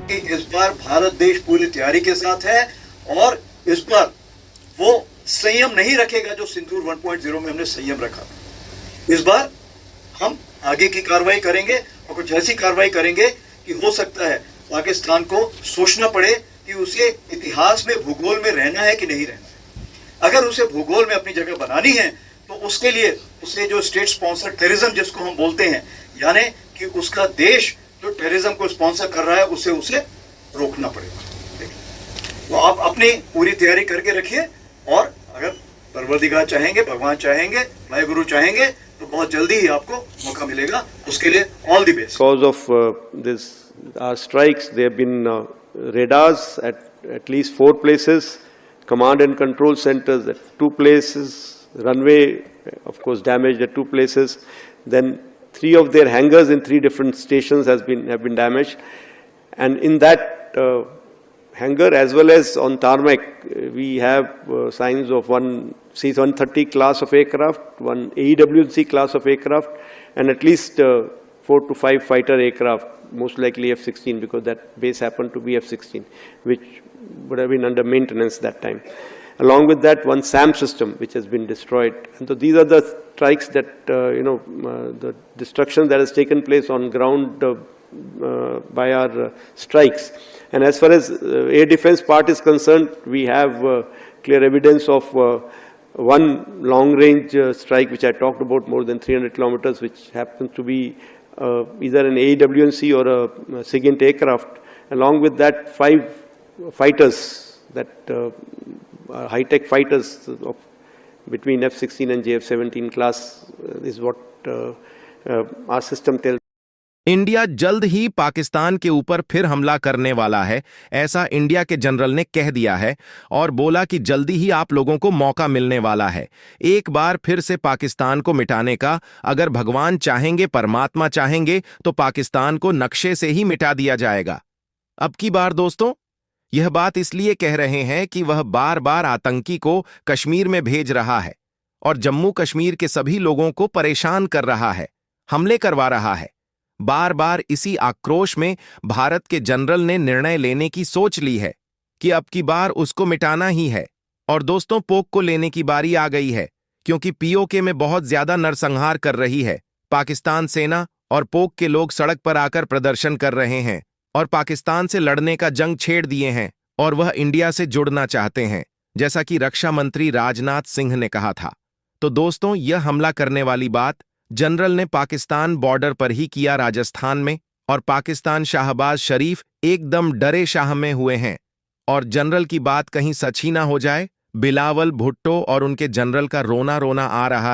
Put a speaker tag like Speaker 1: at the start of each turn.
Speaker 1: कि इस बार भारत देश पूरी तैयारी के साथ है और इस बार वो संयम नहीं रखेगा जो सिंदूर 1.0 में हमने संयम रखा। इस बार हम आगे की कार्रवाई करेंगे और कुछ ऐसी कार्रवाई करेंगे कि हो सकता है पाकिस्तान को सोचना पड़े कि उसे इतिहास में भूगोल में रहना है कि नहीं रहना है। अगर उसे भूगोल में अपनी जगह बनानी है तो उसके लिए उसे जो स्टेट स्पॉन्सर टेररिज्म जिसको हम बोलते हैं, यानी कि उसका देश जो टेररिज्म को स्पॉन्सर कर रहा है उसे रोकना पड़ेगा। तो आप अपनी पूरी तैयारी करके रखिए और अगर परवरदिगार चाहेंगे, भगवान चाहेंगे, भाई गुरु चाहेंगे तो बहुत जल्दी ही आपको मौका मिलेगा। उसके लिए all the best.
Speaker 2: Because of this strikes, there have been radars at least 4 places, command and control centers at 2 places, runway of course damaged at 2 places. Then 3 of their hangars in 3 different stations have been damaged, and in that hangar as well as on tarmac we have signs of one C-130 class of aircraft, one AEW&C class of aircraft, and at least 4 to 5 fighter aircraft, most likely F-16, because that base happened to be F-16, which would have been under maintenance that time. Along with that, one SAM system which has been destroyed. And so these are the strikes that, the destruction that has taken place on ground by our strikes. And as far as air defense part is concerned, we have clear evidence of one long-range strike which I talked about, more than 300 kilometers, which happens to be either an AEW&C or a SIGINT aircraft. Along with that, 5 fighters, that high-tech fighters of between F-16 and JF-17 class is what our system tells.
Speaker 3: India जल्द ही पाकिस्तान के ऊपर फिर हमला करने वाला है, ऐसा India के जनरल ने कह दिया है और बोला कि जल्दी ही आप लोगों को मौका मिलने वाला है एक बार फिर से पाकिस्तान को मिटाने का। अगर भगवान चाहेंगे, परमात्मा चाहेंगे तो पाकिस्तान को नक्शे से ही मिटा दिया जाएगा। अब की बार दोस्तों, यह बात इसलिए कह रहे हैं कि वह बार बार आतंकी को कश्मीर में भेज रहा है और जम्मू कश्मीर के सभी लोगों को परेशान कर रहा है, हमले करवा रहा है। बार बार इसी आक्रोश में भारत के जनरल ने निर्णय लेने की सोच ली है कि अब की बार उसको मिटाना ही है। और दोस्तों, पोक को लेने की बारी आ गई है, क्योंकि पीओके में बहुत ज्यादा नरसंहार कर रही है। पाकिस्तान सेना और पोक के लोग सड़क पर आकर प्रदर्शन कर रहे हैं और पाकिस्तान से लड़ने का जंग छेड़ दिए हैं और वह इंडिया से जुड़ना चाहते हैं, जैसा कि रक्षा मंत्री राजनाथ सिंह ने कहा था। तो दोस्तों, यह हमला करने वाली बात जनरल ने पाकिस्तान बॉर्डर पर ही किया, राजस्थान में, और पाकिस्तान शाहबाज शरीफ एकदम डरे शाह में हुए हैं। और जनरल की बात कहीं सच ही ना हो जाए, बिलावल भुट्टो और उनके जनरल का रोना रोना आ रहा है।